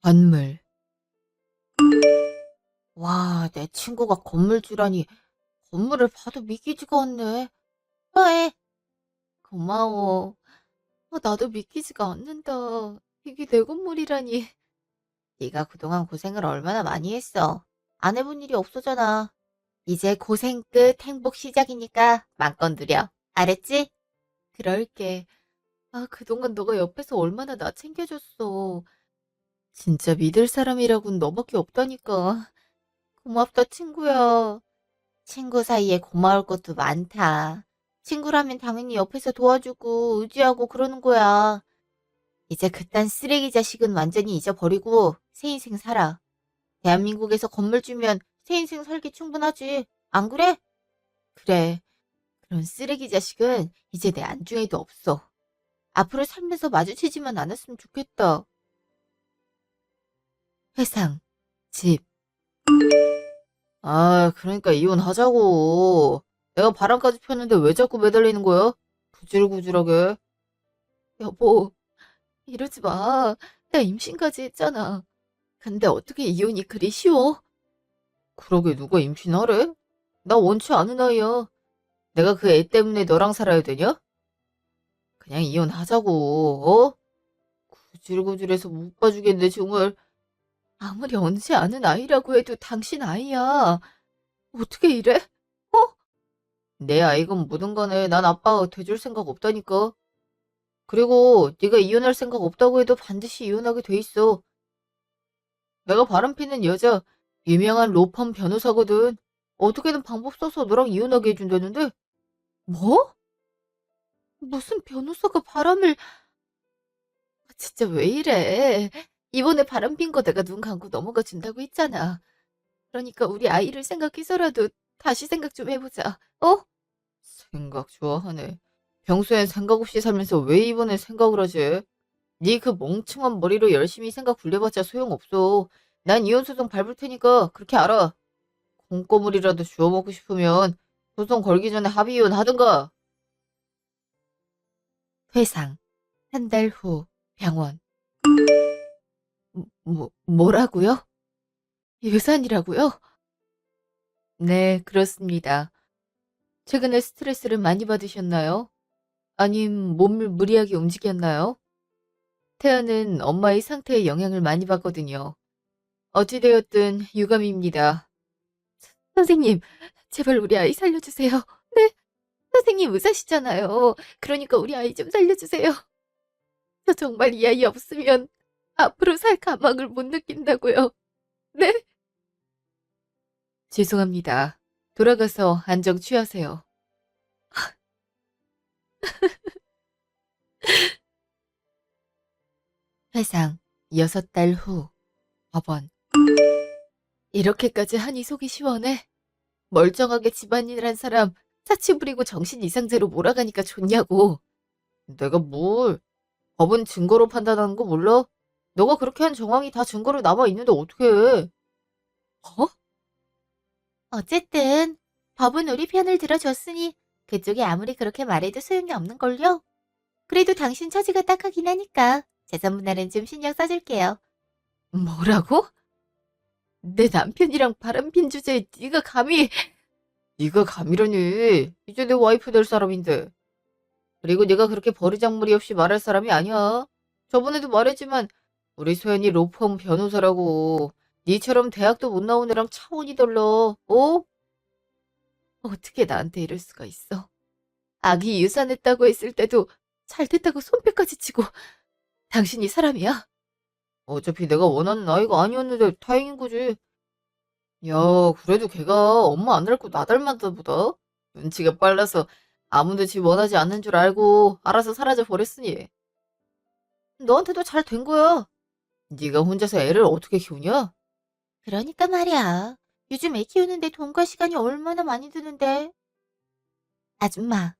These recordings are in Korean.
건물. 와, 내 친구가 건물주라니. 건물을 봐도 믿기지가 않네. 좋아해. 고마워. 나도 믿기지가 않는다. 이게 내 건물이라니. 네가 그동안 고생을 얼마나 많이 했어. 안 해본 일이 없어잖아. 이제 고생 끝 행복 시작이니까 맘껏 누려. 알았지? 그럴게. 그동안 너가 옆에서 얼마나 나 챙겨줬어. 진짜 믿을 사람이라고는 너밖에 없다니까. 고맙다, 친구야. 친구 사이에 고마울 것도 많다. 친구라면 당연히 옆에서 도와주고 의지하고 그러는 거야. 이제 그딴 쓰레기 자식은 완전히 잊어버리고 새 인생 살아. 대한민국에서 건물 주면 새 인생 살기 충분하지. 안 그래? 그래. 그런 쓰레기 자식은 이제 내 안중에도 없어. 앞으로 살면서 마주치지만 않았으면 좋겠다. 회상, 집. 그러니까 이혼하자고. 내가 바람까지 폈는데 왜 자꾸 매달리는 거야? 구질구질하게. 여보, 이러지 마. 나 임신까지 했잖아. 근데 어떻게 이혼이 그리 쉬워? 그러게 누가 임신하래? 나 원치 않은 아이야. 내가 그 애 때문에 너랑 살아야 되냐? 그냥 이혼하자고, 어? 구질구질해서 못 봐주겠네, 정말. 아무리 언제 아는 아이라고 해도 당신 아이야. 어떻게 이래? 어? 내 아이건 뭐든 간에 난 아빠가 돼줄 생각 없다니까. 그리고 네가 이혼할 생각 없다고 해도 반드시 이혼하게 돼 있어. 내가 바람피는 여자 유명한 로펌 변호사거든. 어떻게든 방법 써서 너랑 이혼하게 해준다는데? 뭐? 무슨 변호사가 바람을... 진짜 왜 이래? 이번에 바람핀 거 내가 눈 감고 넘어가 준다고 했잖아. 그러니까 우리 아이를 생각해서라도 다시 생각 좀 해보자. 어? 생각 좋아하네. 평소엔 생각 없이 살면서 왜 이번에 생각을 하지? 네 그 멍청한 머리로 열심히 생각 굴려봤자 소용없어. 난 이혼소송 밟을 테니까 그렇게 알아. 콩고물이라도 주워 먹고 싶으면 소송 걸기 전에 합의 이혼 하든가. 회상. 한 달 후 병원. 뭐라고요? 유산이라고요? 네, 그렇습니다. 최근에 스트레스를 많이 받으셨나요? 아님 몸을 무리하게 움직였나요? 태아는 엄마의 상태에 영향을 많이 받거든요. 어찌되었든 유감입니다. 선생님, 제발 우리 아이 살려주세요. 네, 선생님 의사시잖아요. 그러니까 우리 아이 좀 살려주세요. 저 정말 이 아이 없으면 앞으로 살 가망을 못 느낀다고요. 네? 죄송합니다. 돌아가서 안정 취하세요. 회상 6달 후 법원. 이렇게까지 하니 속이 시원해? 멀쩡하게 집안일한 사람 사치 부리고 정신 이상제로 몰아가니까 좋냐고. 내가 뭘? 법은 증거로 판단하는 거 몰라? 너가 그렇게 한 정황이 다 증거로 남아 있는데 어떻게 해? 어? 어쨌든 법은 우리 편을 들어줬으니 그쪽이 아무리 그렇게 말해도 소용이 없는걸요? 그래도 당신 처지가 딱하긴 하니까 재산 분할은 좀 신경 써줄게요. 뭐라고? 내 남편이랑 바람핀 주제에 네가 감히... 네가 감이라니. 이제 내 와이프 될 사람인데. 그리고 네가 그렇게 버르장머리 없이 말할 사람이 아니야. 저번에도 말했지만 우리 소연이 로펌 변호사라고. 니처럼 대학도 못 나온 애랑 차원이 달라. 어? 어떻게 나한테 이럴 수가 있어. 아기 유산했다고 했을 때도 잘 됐다고 손뼉까지 치고. 당신이 사람이야? 어차피 내가 원하는 아이가 아니었는데 다행인 거지. 야, 그래도 걔가 엄마 안 닮고 나 닮았다 보다. 눈치가 빨라서 아무도 집 원하지 않는 줄 알고 알아서 사라져 버렸으니. 너한테도 잘 된 거야. 네가 혼자서 애를 어떻게 키우냐? 그러니까 말이야. 요즘 애 키우는데 돈과 시간이 얼마나 많이 드는데. 아줌마,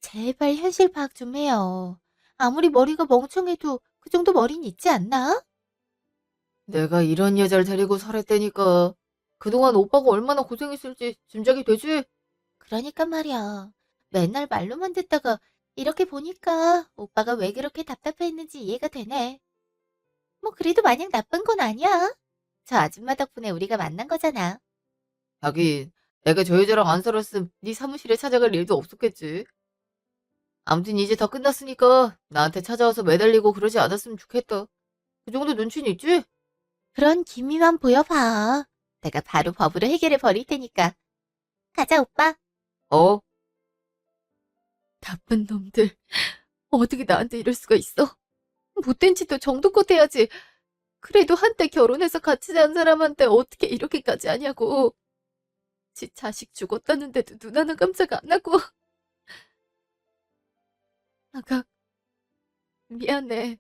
제발 현실 파악 좀 해요. 아무리 머리가 멍청해도 그 정도 머리는 있지 않나? 내가 이런 여자를 데리고 살았다니까. 그동안 오빠가 얼마나 고생했을지 짐작이 되지? 그러니까 말이야. 맨날 말로만 듣다가 이렇게 보니까 오빠가 왜 그렇게 답답해했는지 이해가 되네. 뭐 그래도 마냥 나쁜 건 아니야. 저 아줌마 덕분에 우리가 만난 거잖아. 하긴 내가 저 여자랑 안 살았으면 네 사무실에 찾아갈 일도 없었겠지. 아무튼 이제 다 끝났으니까 나한테 찾아와서 매달리고 그러지 않았으면 좋겠다. 그 정도 눈치는 있지? 그런 기미만 보여봐. 내가 바로 법으로 해결해 버릴 테니까. 가자, 오빠. 어? 나쁜 놈들. 어떻게 나한테 이럴 수가 있어? 못된 짓도 정도껏 해야지. 그래도 한때 결혼해서 같이 산 사람한테 어떻게 이렇게까지 하냐고. 지 자식 죽었다는데도 눈 하나 깜짝 안 하고. 아가, 미안해.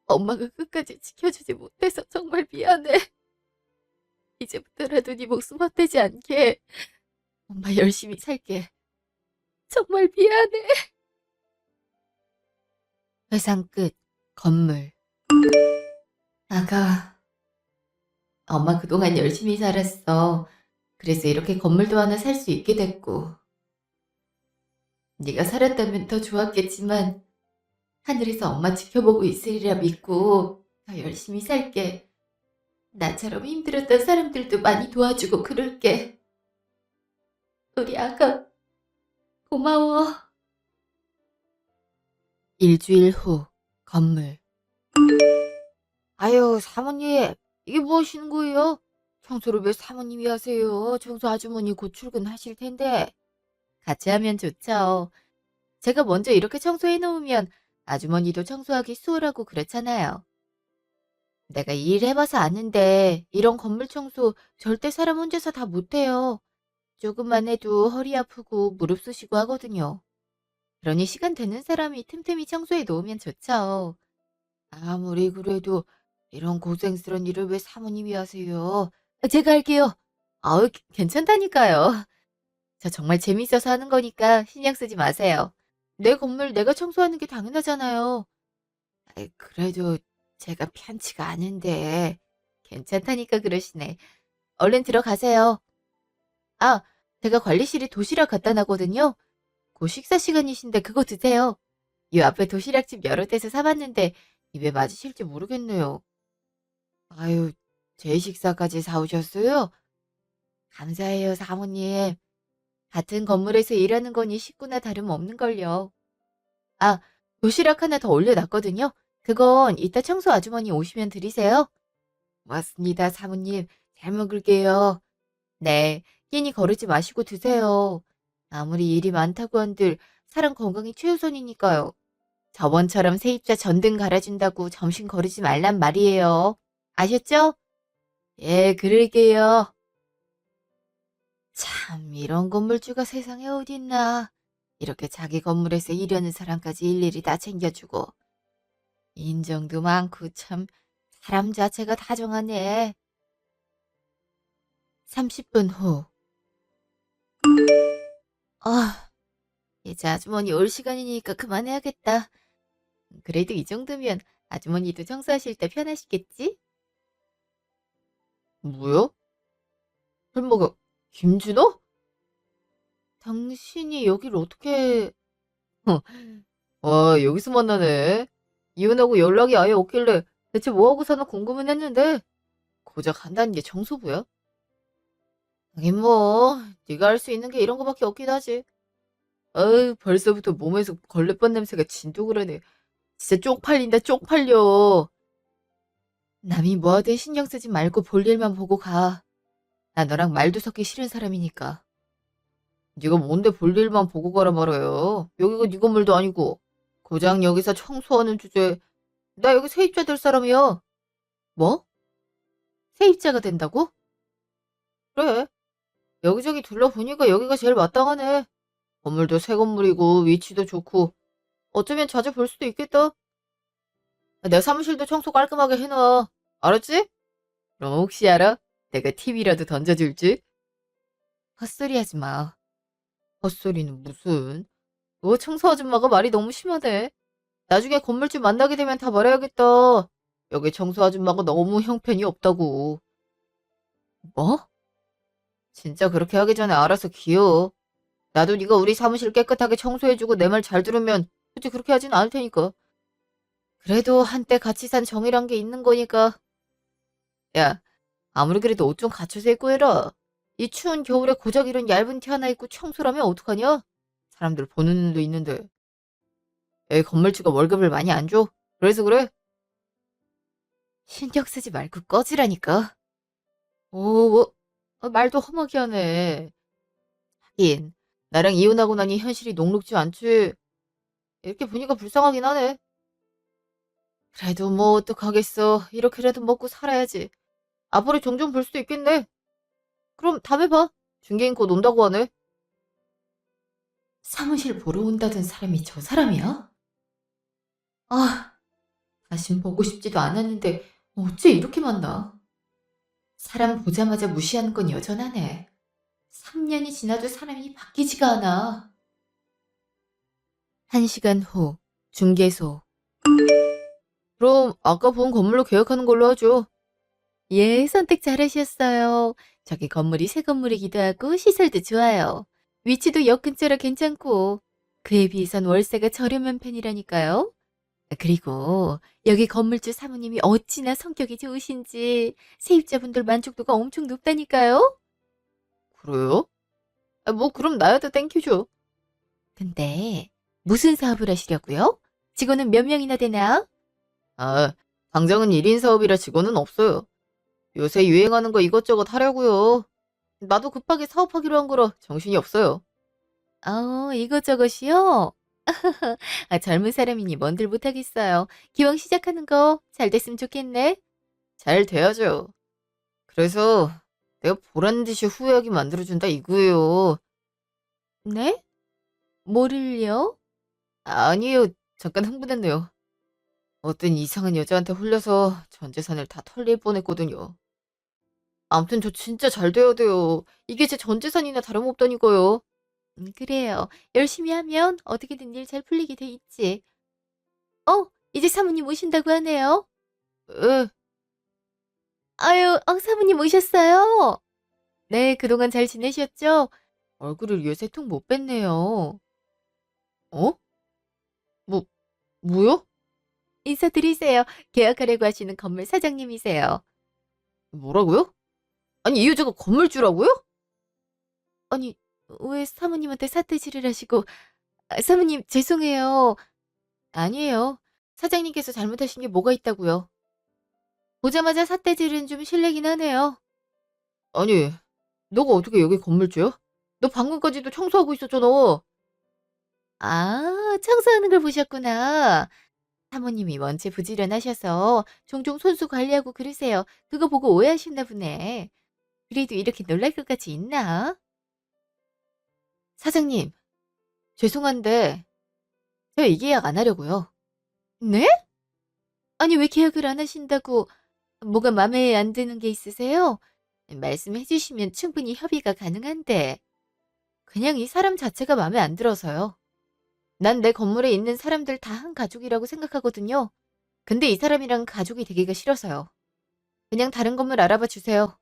엄마가 끝까지 지켜주지 못해서 정말 미안해. 이제부터라도 네 목숨 헛되지 않게 엄마 열심히 살게. 정말 미안해. 회상 끝. 건물. 아가, 엄마 그동안 열심히 살았어. 그래서 이렇게 건물도 하나 살 수 있게 됐고. 네가 살았다면 더 좋았겠지만 하늘에서 엄마 지켜보고 있으리라 믿고 더 열심히 살게. 나처럼 힘들었던 사람들도 많이 도와주고 그럴게. 우리 아가 고마워. 일주일 후 건물. 아유, 사모님, 이게 뭐 하시는 거예요? 청소를 왜 사모님이 하세요? 청소 아주머니 곧 출근하실 텐데. 같이 하면 좋죠. 제가 먼저 이렇게 청소해 놓으면 아주머니도 청소하기 수월하고 그렇잖아요. 내가 이 일 해봐서 아는데 이런 건물 청소 절대 사람 혼자서 다 못해요. 조금만 해도 허리 아프고 무릎 쑤시고 하거든요. 그러니 시간 되는 사람이 틈틈이 청소해 놓으면 좋죠. 아무리 그래도 이런 고생스러운 일을 왜 사모님이 하세요? 제가 할게요. 아우, 괜찮다니까요. 저 정말 재밌어서 하는 거니까 신경 쓰지 마세요. 내 건물 내가 청소하는 게 당연하잖아요. 아이, 그래도 제가 편치가 않은데. 괜찮다니까 그러시네. 얼른 들어가세요. 아, 제가 관리실에 도시락 갖다 놨거든요. 곧 식사 시간이신데 그거 드세요. 이 앞에 도시락집 여러 데서 사봤는데 입에 맞으실지 모르겠네요. 아유, 제 식사까지 사오셨어요? 감사해요, 사모님. 같은 건물에서 일하는 거니 식구나 다름없는걸요. 아, 도시락 하나 더 올려놨거든요. 그건 이따 청소 아주머니 오시면 드리세요. 고맙습니다, 사모님. 잘 먹을게요. 네, 끼니 거르지 마시고 드세요. 아무리 일이 많다고 한들 사람 건강이 최우선이니까요. 저번처럼 세입자 전등 갈아준다고 점심 거르지 말란 말이에요. 아셨죠? 예, 그럴게요. 참, 이런 건물주가 세상에 어딨나. 이렇게 자기 건물에서 일하는 사람까지 일일이 다 챙겨주고. 인정도 많고 참 사람 자체가 다정하네. 30분 후. 아, 이제 아주머니 올 시간이니까 그만해야겠다. 그래도 이 정도면 아주머니도 청소하실 때 편하시겠지? 뭐야? 설마가 김진호? 당신이 여기를 어떻게... 와, 여기서 만나네. 이혼하고 연락이 아예 없길래 대체 뭐하고 사나 궁금은 했는데 고작 한다는 게 청소부야? 하긴 뭐 네가 할 수 있는 게 이런 거밖에 없긴 하지. 아유, 벌써부터 몸에서 걸레뻔 냄새가 진도 그러네. 진짜 쪽팔린다, 쪽팔려. 남이 뭐하든 신경 쓰지 말고 볼 일만 보고 가. 나 너랑 말도 섞기 싫은 사람이니까. 네가 뭔데 볼 일만 보고 가라 말아요. 여기가 네 건물도 아니고. 고장 여기서 청소하는 주제에 나 여기 세입자 될 사람이야. 뭐? 세입자가 된다고? 그래. 여기저기 둘러보니까 여기가 제일 마땅하네. 건물도 새 건물이고 위치도 좋고 어쩌면 자주 볼 수도 있겠다. 내 사무실도 청소 깔끔하게 해놔. 알았지? 그럼 혹시 알아? 내가 팁이라도 던져줄지? 헛소리 하지 마. 헛소리는 무슨. 너 청소 아줌마가 말이 너무 심하네. 나중에 건물주 만나게 되면 다 말해야겠다. 여기 청소 아줌마가 너무 형편이 없다고. 뭐? 진짜 그렇게 하기 전에 알아서 기어. 나도 네가 우리 사무실 깨끗하게 청소해주고 내 말 잘 들으면 굳이 그렇게 하진 않을 테니까. 그래도 한때 같이 산 정이란 게 있는 거니까. 야, 아무리 그래도 옷 좀 갖춰서 입고 해라. 이 추운 겨울에 고작 이런 얇은 티 하나 입고 청소라면 어떡하냐? 사람들 보는 눈도 있는데. 애 건물주가 월급을 많이 안 줘? 그래서 그래? 신경 쓰지 말고 꺼지라니까. 뭐, 말도 험하게 하네. 하긴, 나랑 이혼하고 나니 현실이 녹록지 않지. 이렇게 보니까 불쌍하긴 하네. 그래도 뭐 어떡하겠어. 이렇게라도 먹고 살아야지. 앞으로 종종 볼 수도 있겠네. 그럼 다음에 봐. 중개인 곧 온다고 하네. 사무실 보러 온다던 사람이 저 사람이야? 아, 다신 보고 싶지도 않았는데 어째 이렇게 만나? 사람 보자마자 무시하는 건 여전하네. 3년이 지나도 사람이 바뀌지가 않아. 1시간 후, 중개소. 그럼 아까 본 건물로 계약하는 걸로 하죠. 예, 선택 잘하셨어요. 저기 건물이 새 건물이기도 하고 시설도 좋아요. 위치도 역 근처라 괜찮고 그에 비해선 월세가 저렴한 편이라니까요. 그리고 여기 건물주 사모님이 어찌나 성격이 좋으신지 세입자분들 만족도가 엄청 높다니까요. 그래요? 뭐 그럼 나야도 땡큐죠. 근데 무슨 사업을 하시려고요? 직원은 몇 명이나 되나? 아, 당장은 1인 사업이라 직원은 없어요. 요새 유행하는 거 이것저것 하려고요. 나도 급하게 사업하기로 한 거라 정신이 없어요. 이것저것이요? 젊은 사람이니 뭔들 못하겠어요. 기왕 시작하는 거 잘 됐으면 좋겠네. 잘 돼야죠. 그래서 내가 보란 듯이 후회하게 만들어준다 이거예요. 네? 뭐를요? 아니에요. 잠깐 흥분했네요. 어떤 이상한 여자한테 홀려서 전 재산을 다 털릴 뻔했거든요. 아무튼 저 진짜 잘 돼야 돼요. 이게 제 전 재산이나 다름없다니까요. 그래요. 열심히 하면 어떻게든 일 잘 풀리게 돼 있지. 이제 사모님 오신다고 하네요. 에, 아유, 사모님 오셨어요? 네, 그동안 잘 지내셨죠? 얼굴을 요새 통 못 뵀네요. 어? 뭐, 뭐요? 인사드리세요. 계약하려고 하시는 건물 사장님이세요. 뭐라고요? 아니, 이 여자가 건물주라고요? 아니, 왜 사모님한테 사태질을 하시고, 사모님, 죄송해요. 아니에요. 사장님께서 잘못하신 게 뭐가 있다고요. 보자마자 삿대질은 좀 실례긴 하네요. 아니, 너가 어떻게 여기 건물주야? 너 방금까지도 청소하고 있었잖아. 청소하는 걸 보셨구나. 사모님이 원체 부지런하셔서 종종 손수 관리하고 그러세요. 그거 보고 오해하셨나 보네. 그래도 이렇게 놀랄 것까지 있나? 사장님, 죄송한데 저 이 계약 안 하려고요. 네? 아니 왜 계약을 안 하신다고 뭐가 마음에 안 드는 게 있으세요? 말씀해 주시면 충분히 협의가 가능한데 그냥 이 사람 자체가 마음에 안 들어서요. 난 내 건물에 있는 사람들 다 한 가족이라고 생각하거든요. 근데 이 사람이랑 가족이 되기가 싫어서요. 그냥 다른 건물 알아봐 주세요.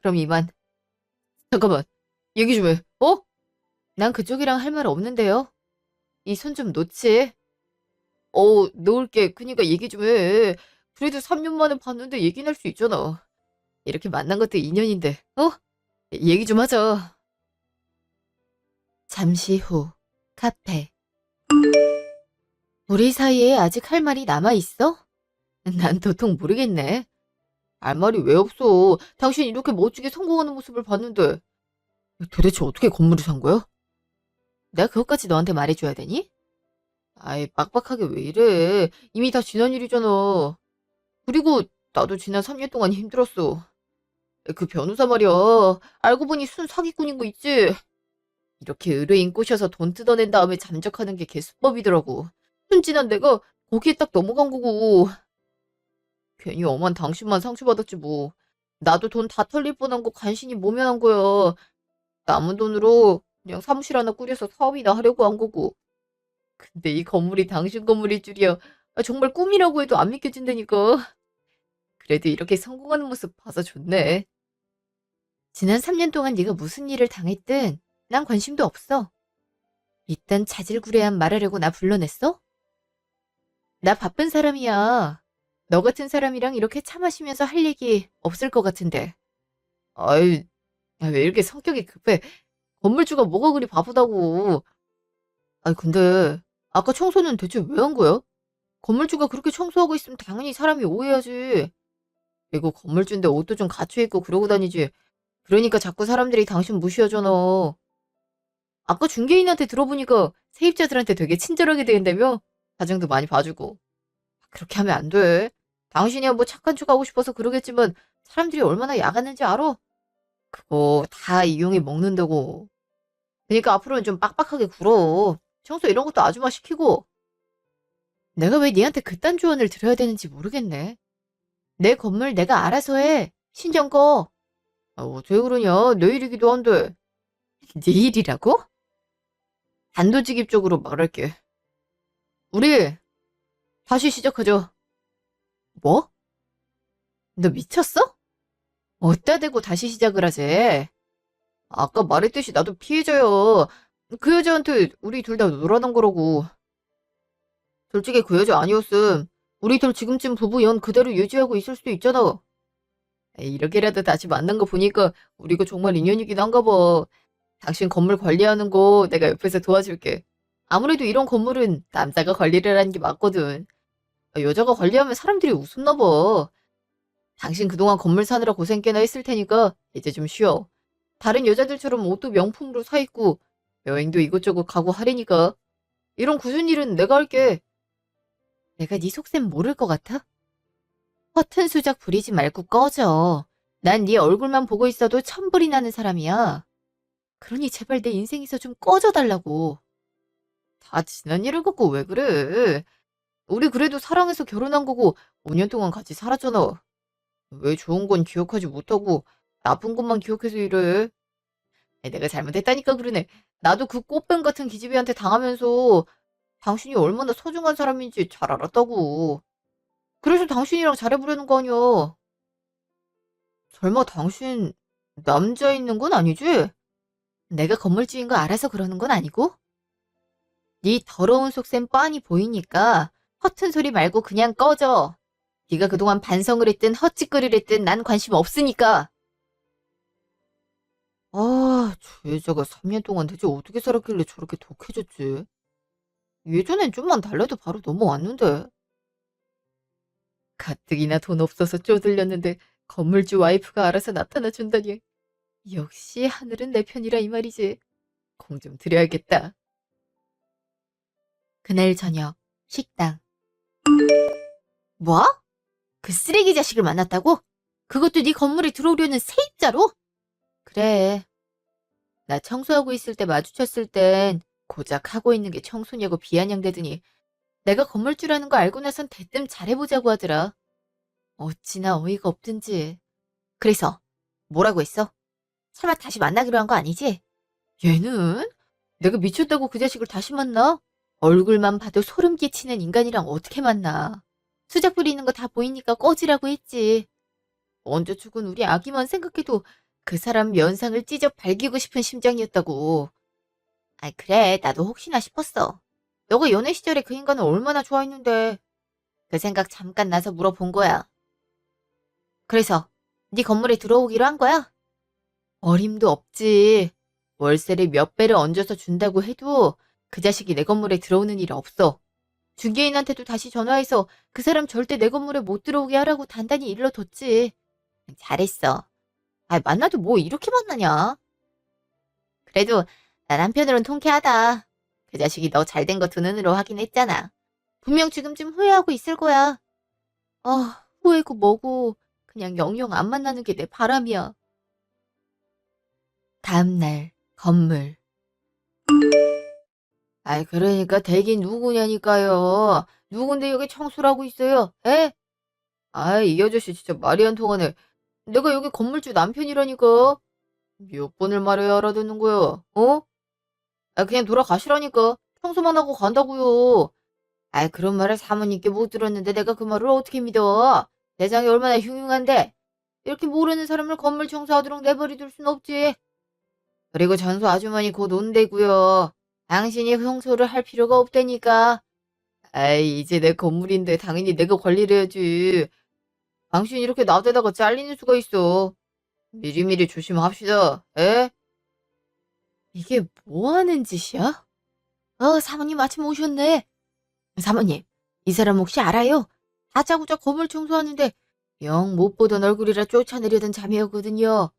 그럼 이만. 잠깐만. 얘기 좀 해. 어? 난 그쪽이랑 할 말 없는데요. 이 손 좀 놓지. 놓을게. 그니까 얘기 좀 해. 그래도 3년 만에 봤는데 얘기는 할 수 있잖아. 이렇게 만난 것도 인연인데, 어? 얘기 좀 하자. 잠시 후, 카페. 우리 사이에 아직 할 말이 남아있어? 난 도통 모르겠네. 할 말이 왜 없어? 당신 이렇게 멋지게 성공하는 모습을 봤는데. 도대체 어떻게 건물을 산 거야? 내가 그것까지 너한테 말해줘야 되니? 아이, 빡빡하게 왜 이래. 이미 다 지난 일이잖아. 그리고 나도 지난 3년 동안 힘들었어. 그 변호사 말이야. 알고 보니 순 사기꾼인 거 있지? 이렇게 의뢰인 꼬셔서 돈 뜯어낸 다음에 잠적하는 게 개수법이더라고. 순진한 내가 거기에 딱 넘어간 거고. 괜히 엄한 당신만 상처받았지 뭐. 나도 돈 다 털릴 뻔한 거 간신히 모면한 거야. 남은 돈으로 그냥 사무실 하나 꾸려서 사업이나 하려고 한 거고. 근데 이 건물이 당신 건물일 줄이야. 정말 꿈이라고 해도 안 믿겨진다니까. 그래도 이렇게 성공하는 모습 봐서 좋네. 지난 3년 동안 네가 무슨 일을 당했든 난 관심도 없어. 일단 자질구레한 말하려고 나 불러냈어? 나 바쁜 사람이야. 너 같은 사람이랑 이렇게 차 마시면서 할 얘기 없을 것 같은데. 아이, 왜 이렇게 성격이 급해? 건물주가 뭐가 그리 바쁘다고. 아니, 근데, 아까 청소는 대체 왜 한 거야? 건물주가 그렇게 청소하고 있으면 당연히 사람이 오해하지. 이거 건물주인데 옷도 좀 갖춰 입고 그러고 다니지. 그러니까 자꾸 사람들이 당신 무시하잖아. 아까 중개인한테 들어보니까 세입자들한테 되게 친절하게 대한다며? 사정도 많이 봐주고. 그렇게 하면 안 돼. 당신이야 뭐 착한 척 하고 싶어서 그러겠지만 사람들이 얼마나 야갔는지 알아? 그거 다 이용해 먹는다고. 그러니까 앞으로는 좀 빡빡하게 굴어. 청소 이런 것도 아줌마 시키고. 내가 왜 니한테 그딴 조언을 들어야 되는지 모르겠네. 내 건물 내가 알아서 해. 신경 꺼. 아, 어떻게 그러냐? 내일이기도 한데. 내일이라고? 단도직입적으로 말할게. 우리 다시 시작하자. 뭐? 너 미쳤어? 어디다 대고 다시 시작을 하재? 아까 말했듯이 나도 피해자야. 그 여자한테 우리 둘 다 놀아난 거라고. 솔직히 그 여자 아니었음. 우리 둘 지금쯤 부부 연 그대로 유지하고 있을 수도 있잖아. 에이, 이렇게라도 다시 만난 거 보니까 우리가 정말 인연이긴 한가 봐. 당신 건물 관리하는 거 내가 옆에서 도와줄게. 아무래도 이런 건물은 남자가 관리를 하는 게 맞거든. 아, 여자가 관리하면 사람들이 웃었나 봐. 당신 그동안 건물 사느라 고생 꽤나 했을 테니까 이제 좀 쉬어. 다른 여자들처럼 옷도 명품으로 사 입고 여행도 이것저것 가고 하려니까. 이런 굳은 일은 내가 할게. 내가 네 속셈 모를 것 같아? 허튼 수작 부리지 말고 꺼져. 난 네 얼굴만 보고 있어도 천불이 나는 사람이야. 그러니 제발 내 인생에서 좀 꺼져달라고. 다 지난 일을 갖고 왜 그래? 우리 그래도 사랑해서 결혼한 거고 5년 동안 같이 살았잖아. 왜 좋은 건 기억하지 못하고 나쁜 것만 기억해서 이래? 아니, 내가 잘못했다니까 그러네. 나도 그 꽃뱀 같은 기집애한테 당하면서 당신이 얼마나 소중한 사람인지 잘 알았다고. 그래서 당신이랑 잘해보려는 거 아니야. 설마 당신 남자 있는 건 아니지? 내가 건물주인 거 알아서 그러는 건 아니고? 네 더러운 속셈 뻔히 보이니까 허튼 소리 말고 그냥 꺼져. 네가 그동안 반성을 했든 헛짓거리를 했든 난 관심 없으니까. 아, 저 여자가 3년 동안 대체 어떻게 살았길래 저렇게 독해졌지? 예전엔 좀만 달래도 바로 넘어왔는데. 가뜩이나 돈 없어서 쪼들렸는데 건물주 와이프가 알아서 나타나 준다니. 역시 하늘은 내 편이라 이 말이지. 공 좀 드려야겠다. 그날 저녁 식당. 뭐? 그 쓰레기 자식을 만났다고? 그것도 네 건물에 들어오려는 세입자로? 그래. 나 청소하고 있을 때 마주쳤을 땐 고작 하고 있는 게 청소냐고 비아냥대더니 내가 건물주라는 거 알고 나선 대뜸 잘해보자고 하더라. 어찌나 어이가 없든지. 그래서 뭐라고 했어? 설마 다시 만나기로 한 거 아니지? 얘는? 내가 미쳤다고 그 자식을 다시 만나? 얼굴만 봐도 소름 끼치는 인간이랑 어떻게 만나? 수작 부리는 거 다 보이니까 꺼지라고 했지. 언제 죽은 우리 아기만 생각해도 그 사람 면상을 찢어 발기고 싶은 심정이었다고. 아이, 그래. 나도 혹시나 싶었어. 너가 연애 시절에 그 인간을 얼마나 좋아했는데. 그 생각 잠깐 나서 물어본 거야. 그래서 네 건물에 들어오기로 한 거야? 어림도 없지. 월세를 몇 배를 얹어서 준다고 해도 그 자식이 내 건물에 들어오는 일 없어. 중개인한테도 다시 전화해서 그 사람 절대 내 건물에 못 들어오게 하라고 단단히 일러뒀지. 잘했어. 아, 만나도 뭐 이렇게 만나냐? 그래도 난 한편으론 통쾌하다. 그 자식이 너 잘된 거 두 눈으로 확인했잖아. 분명 지금쯤 후회하고 있을 거야. 아, 후회고 뭐고 그냥 영영 안 만나는 게 내 바람이야. 다음날 건물. 아이, 그러니까 댁이 누구냐니까요. 누군데 여기 청소를 하고 있어요? 에? 아이, 이 아저씨 진짜 말이 안 통하네. 내가 여기 건물주 남편이라니까. 몇 번을 말해야 알아듣는 거야? 어? 아, 그냥 돌아가시라니까. 청소만 하고 간다고요. 아이, 그런 말을 사모님께 못 들었는데 내가 그 말을 어떻게 믿어? 세상이 얼마나 흉흉한데. 이렇게 모르는 사람을 건물 청소하도록 내버려둘 순 없지. 그리고 전소 아주머니 곧 온대고요. 당신이 청소를 할 필요가 없다니까. 아이, 이제 내 건물인데 당연히 내가 관리를 해야지. 당신 이렇게 놔두다가 잘리는 수가 있어. 미리미리 조심합시다. 에? 이게 뭐 하는 짓이야? 사모님 마침 오셨네. 사모님, 이 사람 혹시 알아요? 다짜고짜 건물 청소하는데 영 못 보던 얼굴이라 쫓아내려던 자매였거든요.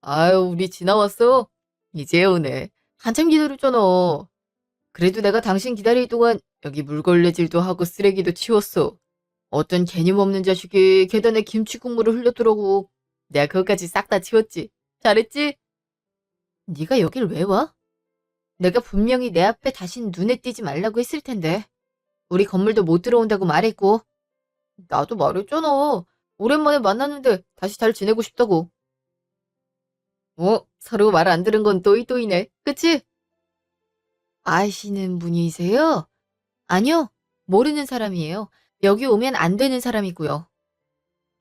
아유, 우리 지나왔어? 이제 오네. 한참 기다렸잖아. 그래도 내가 당신 기다릴 동안 여기 물걸레질도 하고 쓰레기도 치웠어. 어떤 개념 없는 자식이 계단에 김치 국물을 흘렸더라고. 내가 그것까지 싹 다 치웠지. 잘했지? 네가 여길 왜 와? 내가 분명히 내 앞에 다신 눈에 띄지 말라고 했을 텐데. 우리 건물도 못 들어온다고 말했고. 나도 말했잖아. 오랜만에 만났는데 다시 잘 지내고 싶다고. 서로 말 안 들은 건 또이또이네. 그치? 아시는 분이세요? 아니요. 모르는 사람이에요. 여기 오면 안 되는 사람이고요.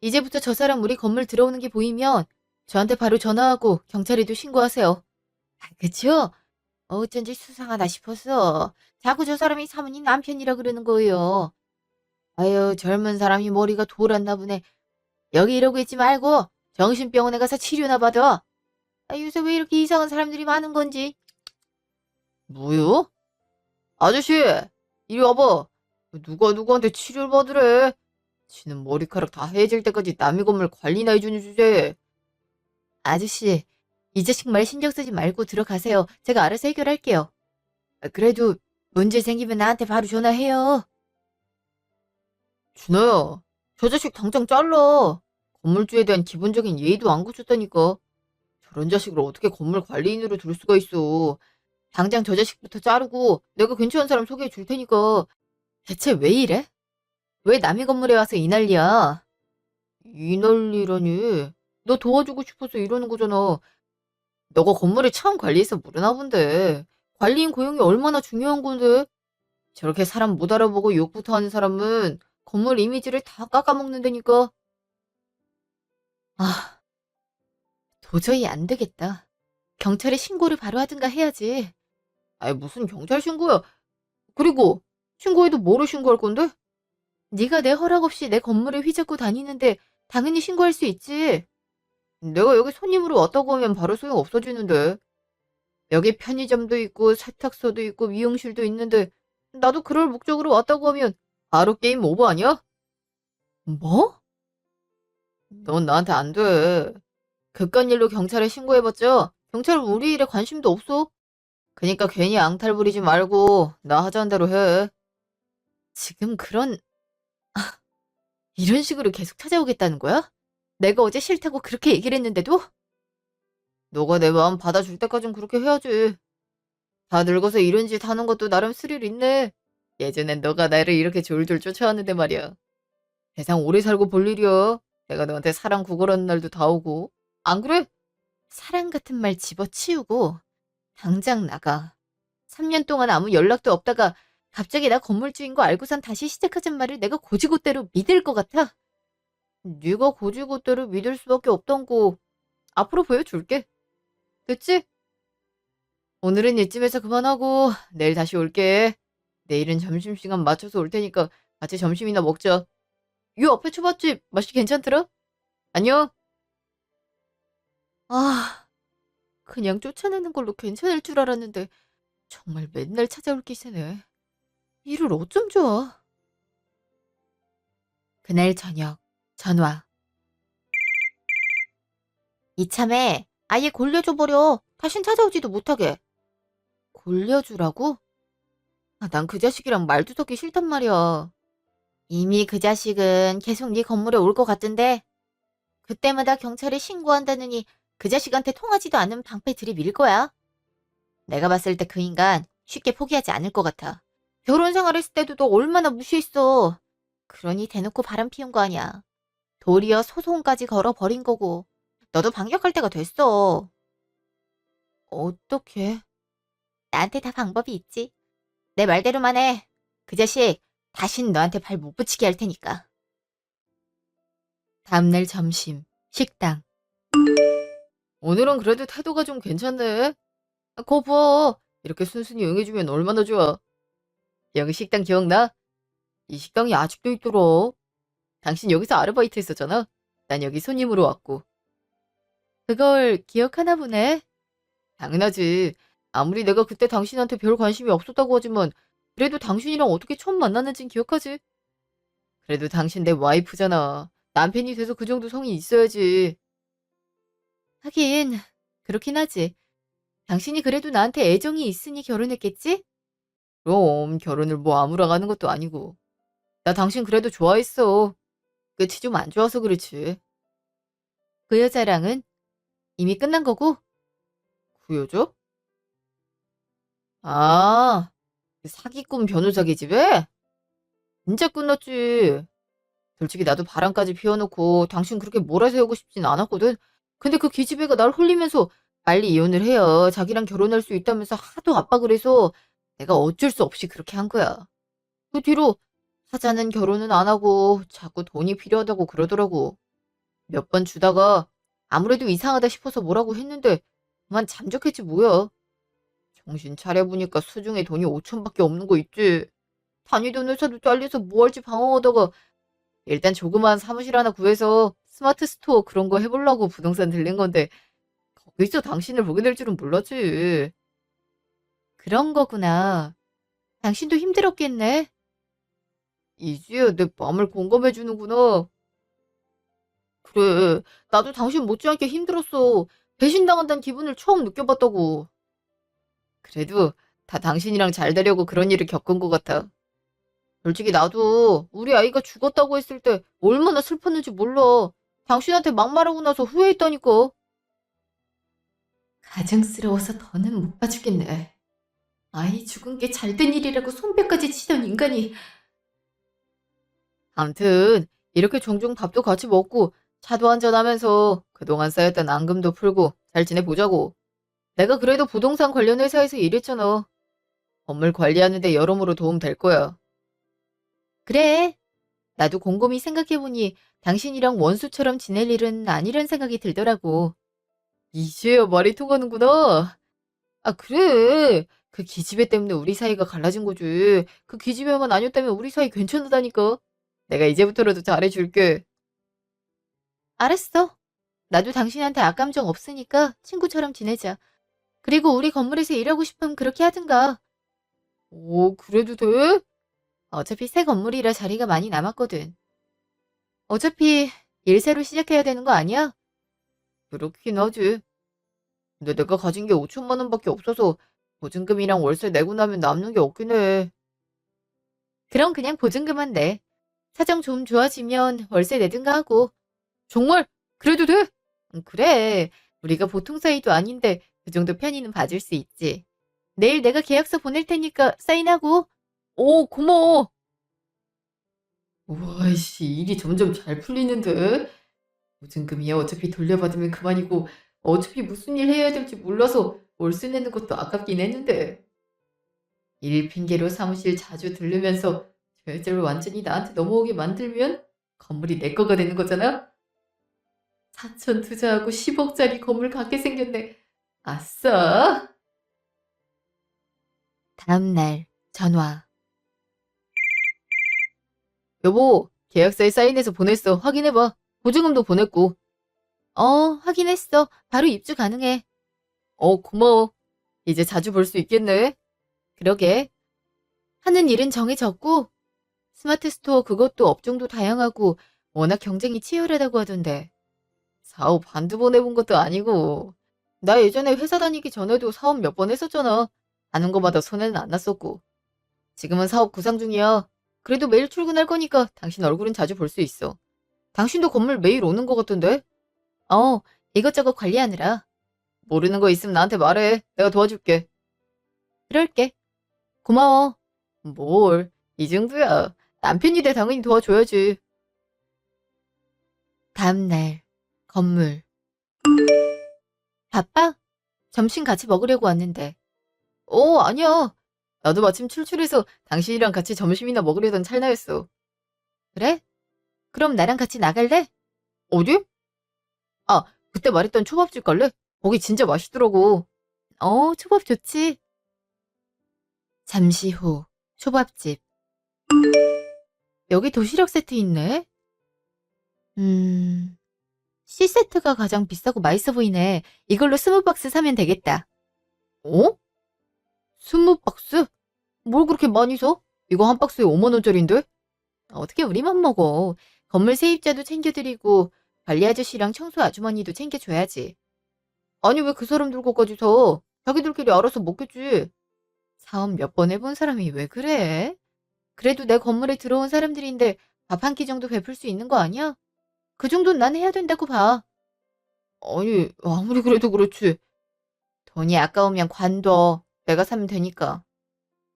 이제부터 저 사람 우리 건물 들어오는 게 보이면 저한테 바로 전화하고 경찰에도 신고하세요. 그쵸? 어쩐지 수상하다 싶었어. 자꾸 저 사람이 사모님 남편이라 그러는 거예요. 아유, 젊은 사람이 머리가 돌았나 보네. 여기 이러고 있지 말고 정신병원에 가서 치료나 받아. 요새 왜 이렇게 이상한 사람들이 많은 건지. 뭐요? 아저씨, 이리 와봐. 누가 누구한테 치료를 받으래? 지는 머리카락 다 해질 때까지 남의 건물 관리나 해주는 주제에. 아저씨, 이 자식 말 신경 쓰지 말고 들어가세요. 제가 알아서 해결할게요. 그래도 문제 생기면 나한테 바로 전화해요. 준호야, 저 자식 당장 잘라. 건물주에 대한 기본적인 예의도 안 갖췄다니까. 저런 자식을 어떻게 건물 관리인으로 둘 수가 있어. 당장 저 자식부터 자르고 내가 괜찮은 사람 소개해 줄 테니까. 대체 왜 이래? 왜 남의 건물에 와서 이 난리야? 이 난리라니. 너 도와주고 싶어서 이러는 거잖아. 너가 건물을 처음 관리해서 모르나 본데. 관리인 고용이 얼마나 중요한 건데. 저렇게 사람 못 알아보고 욕부터 하는 사람은 건물 이미지를 다 깎아먹는다니까. 아, 도저히 안 되겠다. 경찰에 신고를 바로 하든가 해야지. 아이, 무슨 경찰 신고야. 그리고 신고해도 뭐로 신고할 건데? 네가 내 허락 없이 내 건물을 휘젓고 다니는데 당연히 신고할 수 있지. 내가 여기 손님으로 왔다고 하면 바로 소용 없어지는데. 여기 편의점도 있고 세탁소도 있고 미용실도 있는데 나도 그럴 목적으로 왔다고 하면 바로 게임 오버 아니야? 뭐? 넌 나한테 안 돼. 그깟 일로 경찰에 신고해봤자 경찰은 우리 일에 관심도 없어. 그니까 괜히 앙탈 부리지 말고 나 하자는 대로 해. 지금 이런 식으로 계속 찾아오겠다는 거야? 내가 어제 싫다고 그렇게 얘기를 했는데도? 너가 내 마음 받아줄 때까진 그렇게 해야지. 다 늙어서 이런 짓 하는 것도 나름 스릴 있네. 예전엔 너가 나를 이렇게 졸졸 쫓아왔는데 말이야. 세상 오래 살고 볼 일이야. 내가 너한테 사랑 구걸하는 날도 다 오고. 안 그래? 사랑 같은 말 집어치우고 당장 나가. 3년 동안 아무 연락도 없다가 갑자기 나 건물주인 거 알고선 다시 시작하잔 말을 내가 고지고대로 믿을 것 같아? 네가 고지고대로 믿을 수밖에 없던 거 앞으로 보여줄게. 됐지? 오늘은 이쯤에서 그만하고 내일 다시 올게. 내일은 점심시간 맞춰서 올 테니까 같이 점심이나 먹자. 요 앞에 초밥집 맛이 괜찮더라? 안녕. 아, 그냥 쫓아내는 걸로 괜찮을 줄 알았는데 정말 맨날 찾아올 기세네. 일을 어쩜 좋아. 그날 저녁 전화. 이참에 아예 골려줘버려. 다신 찾아오지도 못하게. 골려주라고? 난 그 자식이랑 말도 섞기 싫단 말이야. 이미 그 자식은 계속 네 건물에 올 것 같던데. 그때마다 경찰에 신고한다느니 그 자식한테 통하지도 않는 방패 들이밀 거야. 내가 봤을 때 그 인간 쉽게 포기하지 않을 것 같아. 결혼 생활했을 때도 너 얼마나 무시했어. 그러니 대놓고 바람 피운 거 아니야. 도리어 소송까지 걸어버린 거고. 너도 반격할 때가 됐어. 어떻게? 나한테 다 방법이 있지. 내 말대로만 해. 그 자식 다신 너한테 발 못 붙이게 할 테니까. 다음날 점심 식당. 오늘은 그래도 태도가 좀 괜찮네. 거 봐. 이렇게 순순히 응해주면 얼마나 좋아. 여기 식당 기억나? 이 식당이 아직도 있더라. 당신 여기서 아르바이트 했었잖아. 난 여기 손님으로 왔고. 그걸 기억하나 보네. 당연하지. 아무리 내가 그때 당신한테 별 관심이 없었다고 하지만 그래도 당신이랑 어떻게 처음 만났는진 기억하지? 그래도 당신 내 와이프잖아. 남편이 돼서 그 정도 성이 있어야지. 하긴 그렇긴 하지. 당신이 그래도 나한테 애정이 있으니 결혼했겠지? 그럼 결혼을 뭐 아무랑 하는 것도 아니고. 나 당신 그래도 좋아했어. 끝이 좀 안 좋아서 그렇지. 그 여자랑은 이미 끝난 거고? 그 여자? 아, 그 사기꾼 변호사 계집애? 진짜 끝났지. 솔직히 나도 바람까지 피워놓고 당신 그렇게 몰아세우고 싶진 않았거든. 근데 그 기집애가 날 홀리면서 빨리 이혼을 해야 자기랑 결혼할 수 있다면서 하도 압박을 해서 내가 어쩔 수 없이 그렇게 한 거야. 그 뒤로 하자는 결혼은 안 하고 자꾸 돈이 필요하다고 그러더라고. 몇 번 주다가 아무래도 이상하다 싶어서 뭐라고 했는데 그만 잠적했지 뭐야. 정신 차려보니까 수중에 돈이 5천밖에 없는 거 있지. 다니던 회사도 잘려서 뭐 할지 방황하다가 일단 조그마한 사무실 하나 구해서 스마트 스토어 그런 거 해보려고 부동산 들린 건데 거기서 당신을 보게 될 줄은 몰랐지. 그런 거구나. 당신도 힘들었겠네. 이제야 내 마음을 공감해 주는구나. 그래, 나도 당신 못지않게 힘들었어. 배신당한다는 기분을 처음 느껴봤다고. 그래도 다 당신이랑 잘 되려고 그런 일을 겪은 것 같아. 솔직히 나도 우리 아이가 죽었다고 했을 때 얼마나 슬펐는지 몰라. 당신한테 막말하고 나서 후회했다니까. 가증스러워서 더는 못 봐주겠네. 아이 죽은 게 잘된 일이라고 손뼉까지 치던 인간이. 암튼 이렇게 종종 밥도 같이 먹고 차도 한잔하면서 그동안 쌓였던 앙금도 풀고 잘 지내보자고. 내가 그래도 부동산 관련 회사에서 일했잖아. 건물 관리하는데 여러모로 도움 될 거야. 그래. 나도 곰곰이 생각해보니 당신이랑 원수처럼 지낼 일은 아니란 생각이 들더라고. 이제야 말이 통하는구나. 아, 그래. 그 기집애 때문에 우리 사이가 갈라진 거지. 그 기집애만 아니었다면 우리 사이 괜찮다니까. 내가 이제부터라도 잘해줄게. 알았어. 나도 당신한테 악감정 없으니까 친구처럼 지내자. 그리고 우리 건물에서 일하고 싶으면 그렇게 하든가. 오, 그래도 돼? 어차피 새 건물이라 자리가 많이 남았거든. 어차피 일 새로 시작해야 되는 거 아니야? 그렇긴 하지. 근데 내가 가진 게 5천만 원밖에 없어서 보증금이랑 월세 내고 나면 남는 게 없긴 해. 그럼 그냥 보증금만 내. 사정 좀 좋아지면 월세 내든가 하고. 정말? 그래도 돼? 그래. 우리가 보통 사이도 아닌데 그 정도 편의는 봐줄 수 있지. 내일 내가 계약서 보낼 테니까 사인하고. 오, 고마워. 우와, 씨, 일이 점점 잘 풀리는데? 보증금이야 어차피 돌려받으면 그만이고 어차피 무슨 일 해야 될지 몰라서 월세 내는 것도 아깝긴 했는데. 일 핑계로 사무실 자주 들르면서 절절 완전히 나한테 넘어오게 만들면 건물이 내 거가 되는 거잖아? 4천 투자하고 10억짜리 건물 갖게 생겼네. 아싸! 다음날 전화. 여보, 계약서에 사인해서 보냈어. 확인해봐. 보증금도 보냈고. 확인했어. 바로 입주 가능해. 고마워. 이제 자주 볼 수 있겠네. 그러게. 하는 일은 정해졌고 스마트 스토어 그것도 업종도 다양하고 워낙 경쟁이 치열하다고 하던데 사업 한두 번 해본 것도 아니고 나 예전에 회사 다니기 전에도 사업 몇 번 했었잖아. 하는 거마다 손해는 안 났었고 지금은 사업 구상 중이야. 그래도 매일 출근할 거니까 당신 얼굴은 자주 볼 수 있어. 당신도 건물 매일 오는 거 같던데? 어, 이것저것 관리하느라. 모르는 거 있으면 나한테 말해. 내가 도와줄게. 그럴게. 고마워. 뭘, 이 정도야. 남편이 돼 당연히 도와줘야지. 다음날, 건물. 바빠? 점심 같이 먹으려고 왔는데. 아니야. 나도 마침 출출해서 당신이랑 같이 점심이나 먹으려던 찰나였어. 그래? 그럼 나랑 같이 나갈래? 어디? 아, 그때 말했던 초밥집 갈래? 거기 진짜 맛있더라고. 초밥 좋지. 잠시 후, 초밥집. 여기 도시락 세트 있네. C세트가 가장 비싸고 맛있어 보이네. 이걸로 20박스 사면 되겠다. 어? 20박스? 뭘 그렇게 많이 사? 이거 한 박스에 5만 원짜리인데? 어떻게 우리만 먹어. 건물 세입자도 챙겨드리고 관리 아저씨랑 청소 아주머니도 챙겨줘야지. 아니 왜 그 사람들 것까지 사? 자기들끼리 알아서 먹겠지. 사업 몇 번 해본 사람이 왜 그래? 그래도 내 건물에 들어온 사람들인데 밥 한 끼 정도 베풀 수 있는 거 아니야? 그 정도는 난 해야 된다고 봐. 아니 아무리 그래도 그렇지. 돈이 아까우면 관둬. 내가 사면 되니까.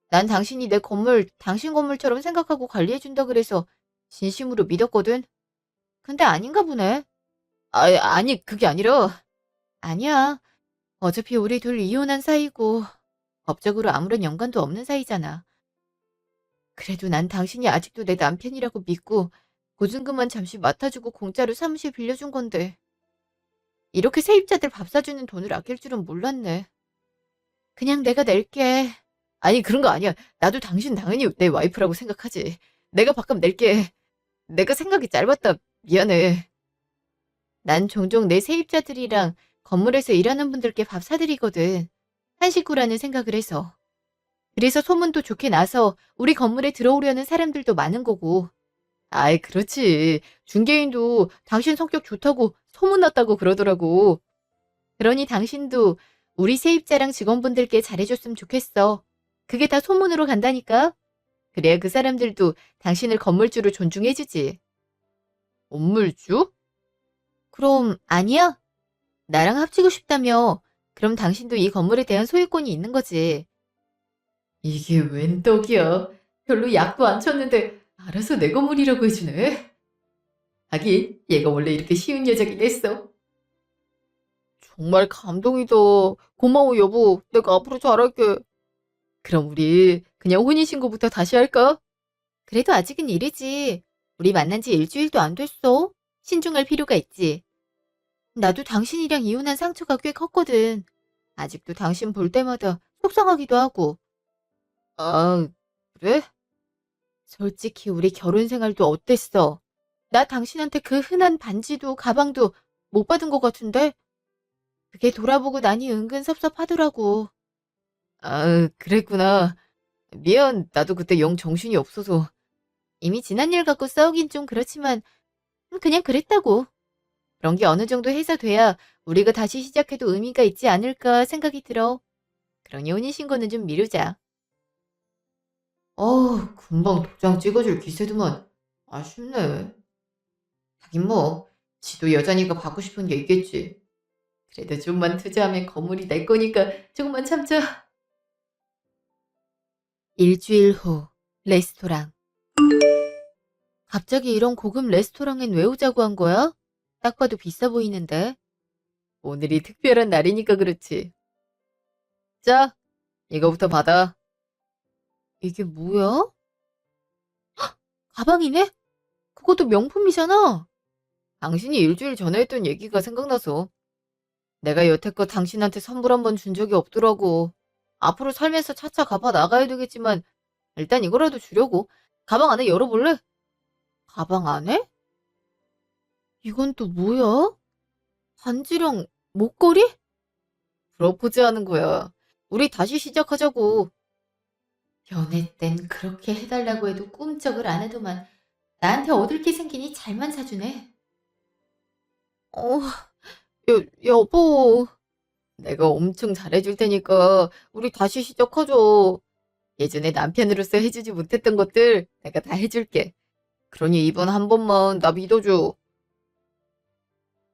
난 당신이 내 건물 당신 건물처럼 생각하고 관리해준다 그래서 진심으로 믿었거든. 근데 아닌가 보네. 아니 그게 아니라. 아니야. 어차피 우리 둘 이혼한 사이고 법적으로 아무런 연관도 없는 사이잖아. 그래도 난 당신이 아직도 내 남편이라고 믿고 보증금만 잠시 맡아주고 공짜로 사무실 빌려준 건데 이렇게 세입자들 밥 사주는 돈을 아낄 줄은 몰랐네. 그냥 내가 낼게. 아니 그런 거 아니야. 나도 당신 당연히 내 와이프라고 생각하지. 내가 밥값 낼게. 내가 생각이 짧았다. 미안해. 난 종종 내 세입자들이랑 건물에서 일하는 분들께 밥 사드리거든. 한 식구라는 생각을 해서. 그래서 소문도 좋게 나서 우리 건물에 들어오려는 사람들도 많은 거고. 아이, 그렇지. 중개인도 당신 성격 좋다고 소문났다고 그러더라고. 그러니 당신도 우리 세입자랑 직원분들께 잘해줬으면 좋겠어. 그게 다 소문으로 간다니까. 그래야 그 사람들도 당신을 건물주로 존중해주지. 건물주? 그럼 아니야? 나랑 합치고 싶다며. 그럼 당신도 이 건물에 대한 소유권이 있는 거지. 이게 웬 떡이야. 별로 약도 안 쳤는데 알아서 내 건물이라고 해주네. 하긴 얘가 원래 이렇게 쉬운 여자긴 했어. 정말 감동이다. 고마워 여보. 내가 앞으로 잘할게. 그럼 우리 그냥 혼인신고부터 다시 할까? 그래도 아직은 이르지. 우리 만난 지 일주일도 안 됐어. 신중할 필요가 있지. 나도 당신이랑 이혼한 상처가 꽤 컸거든. 아직도 당신 볼 때마다 속상하기도 하고. 아, 그래? 솔직히 우리 결혼 생활도 어땠어? 나 당신한테 그 흔한 반지도 가방도 못 받은 것 같은데? 그게 돌아보고 나니 은근 섭섭하더라고. 아, 그랬구나. 미안, 나도 그때 영 정신이 없어서. 이미 지난 일 갖고 싸우긴 좀 그렇지만 그냥 그랬다고. 그런 게 어느 정도 해소돼야 우리가 다시 시작해도 의미가 있지 않을까 생각이 들어. 그러니 혼인신고는 좀 미루자. 금방 도장 찍어줄 기세도만. 아쉽네. 하긴 뭐, 지도 여자니까 받고 싶은 게 있겠지. 그래도 좀만 투자하면 건물이 내 거니까 조금만 참자. 일주일 후, 레스토랑. 갑자기 이런 고급 레스토랑엔 왜 오자고 한 거야? 딱 봐도 비싸 보이는데. 오늘이 특별한 날이니까 그렇지. 자, 이거부터 받아. 이게 뭐야? 가방이네? 그것도 명품이잖아. 당신이 일주일 전에 했던 얘기가 생각나서. 내가 여태껏 당신한테 선물 한 번 준 적이 없더라고. 앞으로 살면서 차차 갚아 나가야 되겠지만 일단 이거라도 주려고. 가방 안에 열어볼래? 가방 안에? 이건 또 뭐야? 반지랑 목걸이? 프로포즈 하는 거야. 우리 다시 시작하자고. 연애 땐 그렇게 해달라고 해도 꿈쩍을 안 해도만 나한테 얻을 게 생기니 잘만 사주네. 어, 여보. 내가 엄청 잘해줄 테니까 우리 다시 시작하죠. 예전에 남편으로서 해주지 못했던 것들 내가 다 해줄게. 그러니 이번 한 번만 나 믿어줘.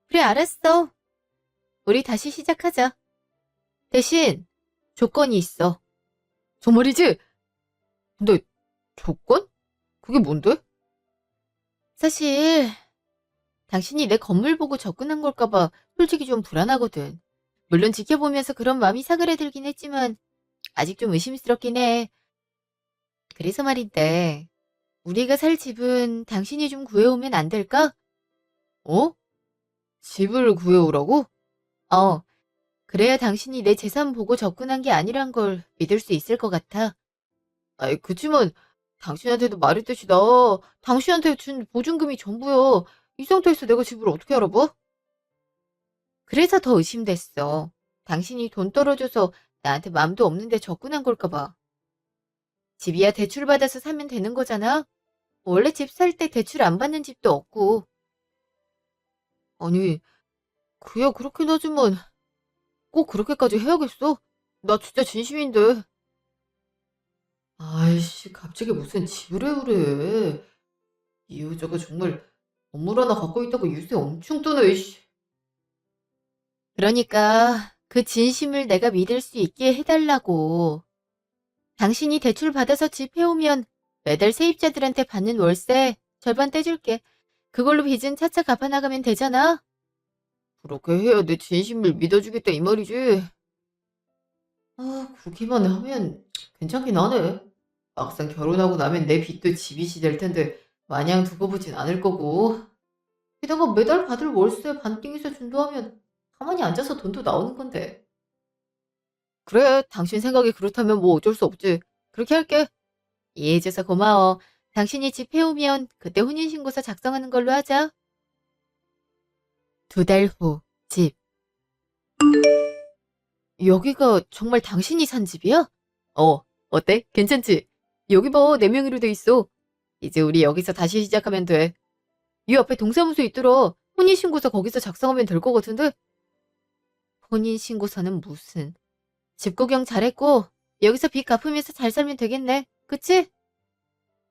그래, 알았어. 우리 다시 시작하자. 대신 조건이 있어. 정말이지? 근데 조건? 그게 뭔데? 사실 당신이 내 건물 보고 접근한 걸까 봐 솔직히 좀 불안하거든. 물론 지켜보면서 그런 마음이 사그라들긴 했지만 아직 좀 의심스럽긴 해. 그래서 말인데 우리가 살 집은 당신이 좀 구해오면 안 될까? 어? 집을 구해오라고? 어, 그래야 당신이 내 재산 보고 접근한 게 아니란 걸 믿을 수 있을 것 같아. 아이, 그치만 당신한테도 말했듯이 나 당신한테 준 보증금이 전부야. 이 상태에서 내가 집을 어떻게 알아봐? 그래서 더 의심됐어. 당신이 돈 떨어져서 나한테 마음도 없는데 접근한 걸까 봐. 집이야 대출 받아서 사면 되는 거잖아. 원래 집 살 때 대출 안 받는 집도 없고. 아니, 그야 그렇긴 하지만 꼭 그렇게까지 해야겠어? 나 진짜 진심인데. 아이씨, 갑자기 무슨 지우래우래. 이 여자가 정말 건물 하나 갖고 있다고 유세 엄청 떠네, 이씨. 그러니까 그 진심을 내가 믿을 수 있게 해달라고. 당신이 대출 받아서 집 해오면 매달 세입자들한테 받는 월세 절반 떼줄게. 그걸로 빚은 차차 갚아나가면 되잖아. 그렇게 해야 내 진심을 믿어주겠다 이 말이지. 아, 그렇게만 하면 괜찮긴 하네. 막상 결혼하고 나면 내 빚도 집이시 될 텐데 마냥 두고 보진 않을 거고. 게다가 매달 받을 월세 반띵해서 준다 하면 가만히 앉아서 돈도 나오는 건데. 그래, 당신 생각이 그렇다면 뭐 어쩔 수 없지. 그렇게 할게. 이해해줘서 고마워. 당신이 집 해오면 그때 혼인신고서 작성하는 걸로 하자. 2달 후, 집. 여기가 정말 당신이 산 집이야? 어때? 괜찮지? 여기 봐, 내 명의로 돼 있어. 이제 우리 여기서 다시 시작하면 돼. 이 앞에 동사무소 있더라. 혼인신고서 거기서 작성하면 될 것 같은데? 혼인신고서는 무슨. 집 구경 잘했고, 여기서 빚 갚으면서 잘 살면 되겠네. 그치?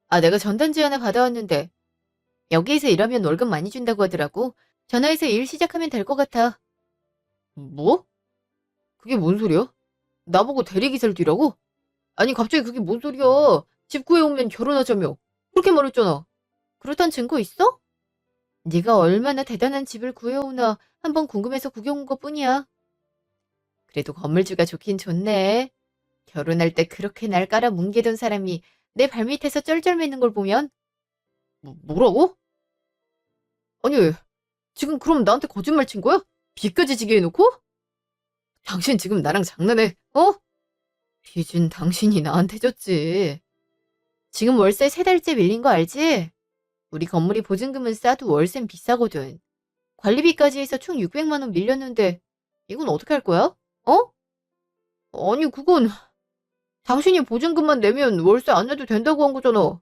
아, 내가 전단지 하나 받아왔는데, 여기에서 일하면 월급 많이 준다고 하더라고. 전화해서 일 시작하면 될 것 같아. 뭐? 그게 뭔 소리야? 나보고 대리기사를 뛰라고? 아니, 갑자기 그게 뭔 소리야? 집 구해오면 결혼하자며. 그렇게 말했잖아. 그렇단 증거 있어? 네가 얼마나 대단한 집을 구해오나 한번 궁금해서 구경 온 것뿐이야. 그래도 건물주가 좋긴 좋네. 결혼할 때 그렇게 날 깔아 뭉개던 사람이 내 발밑에서 쩔쩔매는 걸 보면 뭐라고? 아니, 지금 그럼 나한테 거짓말 친 거야? 빚까지 지게 해놓고? 당신 지금 나랑 장난해, 어? 빚은 당신이 나한테 줬지. 지금 월세 3달째 밀린 거 알지? 우리 건물이 보증금은 싸도 월세는 비싸거든. 관리비까지 해서 총 600만 원 밀렸는데 이건 어떻게 할 거야? 어? 아니, 그건 당신이 보증금만 내면 월세 안 내도 된다고 한 거잖아.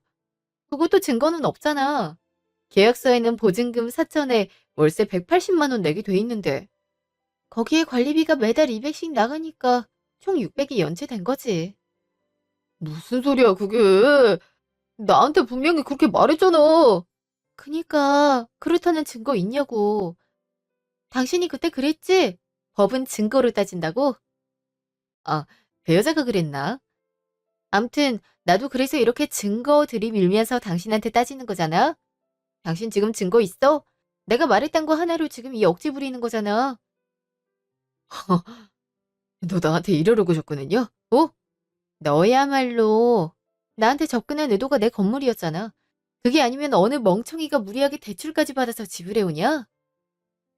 그것도 증거는 없잖아. 계약서에는 보증금 4천에 월세 180만 원 내게 돼 있는데 거기에 관리비가 매달 200씩 나가니까 총 600이 연체된 거지. 무슨 소리야 그게. 나한테 분명히 그렇게 말했잖아. 그니까 그렇다는 증거 있냐고. 당신이 그때 그랬지? 법은 증거로 따진다고? 아, 그 여자가 그랬나? 암튼 나도 그래서 이렇게 증거 들이밀면서 당신한테 따지는 거잖아. 당신 지금 증거 있어? 내가 말했던 거 하나로 지금 이 억지 부리는 거잖아. 너 나한테 이러려고 줬거든요? 어? 너야말로 나한테 접근한 의도가 내 건물이었잖아. 그게 아니면 어느 멍청이가 무리하게 대출까지 받아서 지불해오냐?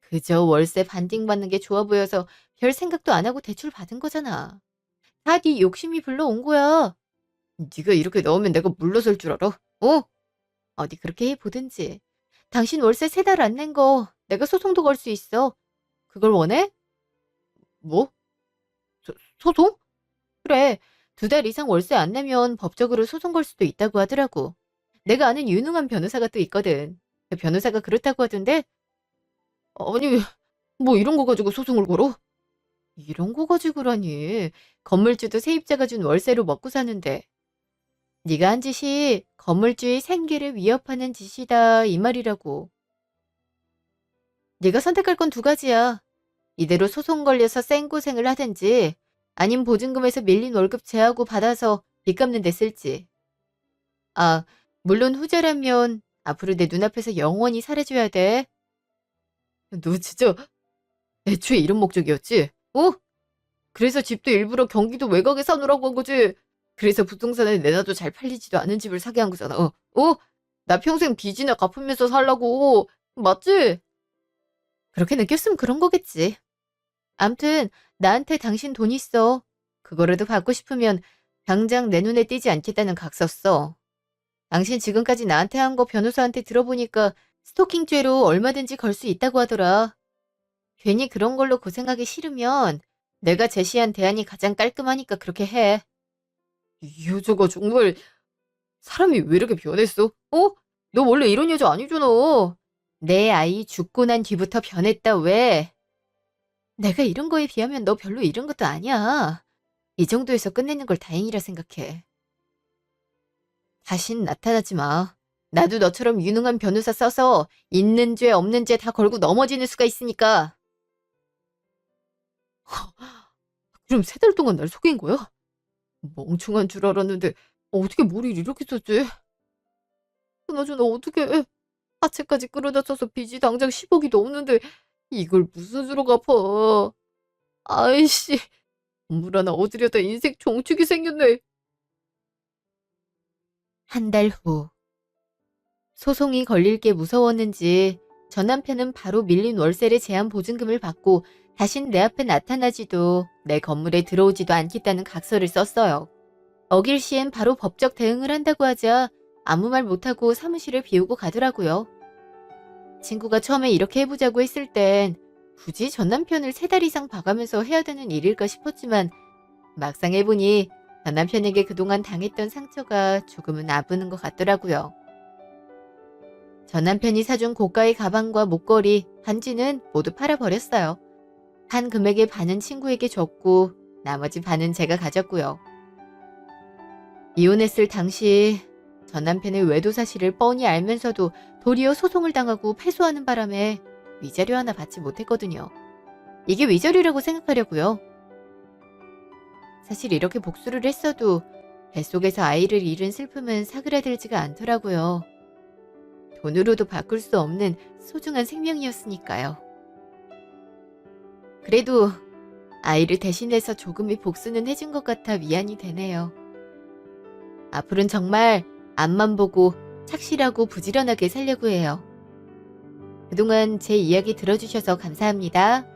그저 월세 반띵 받는 게 좋아 보여서 별 생각도 안 하고 대출 받은 거잖아. 다 네 욕심이 불러온 거야. 네가 이렇게 나오면 내가 물러설 줄 알아? 어? 어디 그렇게 해보든지. 당신 월세 3달 안 낸 거 내가 소송도 걸 수 있어. 그걸 원해? 뭐? 소송? 그래. 2달 이상 월세 안 내면 법적으로 소송 걸 수도 있다고 하더라고. 내가 아는 유능한 변호사가 또 있거든. 그 변호사가 그렇다고 하던데, 아니, 뭐 이런 거 가지고 소송을 걸어? 이런 거 가지고라니. 건물주도 세입자가 준 월세로 먹고 사는데. 네가 한 짓이 건물주의 생계를 위협하는 짓이다 이 말이라고. 네가 선택할 건 2가지야. 이대로 소송 걸려서 생고생을 하든지 아님 보증금에서 밀린 월급 제하고 받아서 빚 갚는 데 쓸지. 아, 물론 후자라면 앞으로 내 눈앞에서 영원히 사라져야 돼. 너 진짜 애초에 이런 목적이었지? 어? 그래서 집도 일부러 경기도 외곽에 사놓으라고 한 거지? 그래서 부동산에 내놔도 잘 팔리지도 않은 집을 사게 한 거잖아. 나 평생 빚이나 갚으면서 살라고. 맞지? 그렇게 느꼈으면 그런 거겠지. 암튼 나한테 당신 돈 있어. 그거라도 받고 싶으면 당장 내 눈에 띄지 않겠다는 각서 써. 당신 지금까지 나한테 한 거 변호사한테 들어보니까 스토킹죄로 얼마든지 걸 수 있다고 하더라. 괜히 그런 걸로 고생하기 싫으면 내가 제시한 대안이 가장 깔끔하니까 그렇게 해. 이 여자가 정말 사람이 왜 이렇게 변했어? 어? 너 원래 이런 여자 아니잖아. 내 아이 죽고 난 뒤부터 변했다 왜? 내가 이런 거에 비하면 너 별로 이런 것도 아니야. 이 정도에서 끝내는 걸 다행이라 생각해. 다신 나타나지 마. 나도 너처럼 유능한 변호사 써서 있는 죄 없는 죄 다 걸고 넘어지는 수가 있으니까. 그럼 3달 동안 날 속인 거야? 멍청한 줄 알았는데 어떻게 머리를 이렇게 썼지? 그나저나 어떻게 하체까지 끌어다 써서 빚이 당장 10억이 넘는데 이걸 무슨 수로 갚아. 아이씨, 건물 하나 얻으려다 인생 종축이 생겼네. 한 달 후. 소송이 걸릴 게 무서웠는지 전 남편은 바로 밀린 월세를 제한 보증금을 받고 다신 내 앞에 나타나지도 내 건물에 들어오지도 않겠다는 각서를 썼어요. 어길 시엔 바로 법적 대응을 한다고 하자 아무 말 못하고 사무실을 비우고 가더라고요. 친구가 처음에 이렇게 해보자고 했을 땐 굳이 전 남편을 3달 이상 봐가면서 해야 되는 일일까 싶었지만 막상 해보니 전 남편에게 그동안 당했던 상처가 조금은 아프는 것 같더라고요. 전 남편이 사준 고가의 가방과 목걸이, 반지는 모두 팔아버렸어요. 한 금액의 반은 친구에게 줬고 나머지 반은 제가 가졌고요. 이혼했을 당시 전 남편의 외도 사실을 뻔히 알면서도 도리어 소송을 당하고 패소하는 바람에 위자료 하나 받지 못했거든요. 이게 위자료라고 생각하려고요. 사실 이렇게 복수를 했어도 뱃속에서 아이를 잃은 슬픔은 사그라들지가 않더라고요. 돈으로도 바꿀 수 없는 소중한 생명이었으니까요. 그래도 아이를 대신해서 조금의 복수는 해준 것 같아 위안이 되네요. 앞으로는 정말 앞만 보고 착실하고 부지런하게 살려고 해요. 그동안 제 이야기 들어주셔서 감사합니다.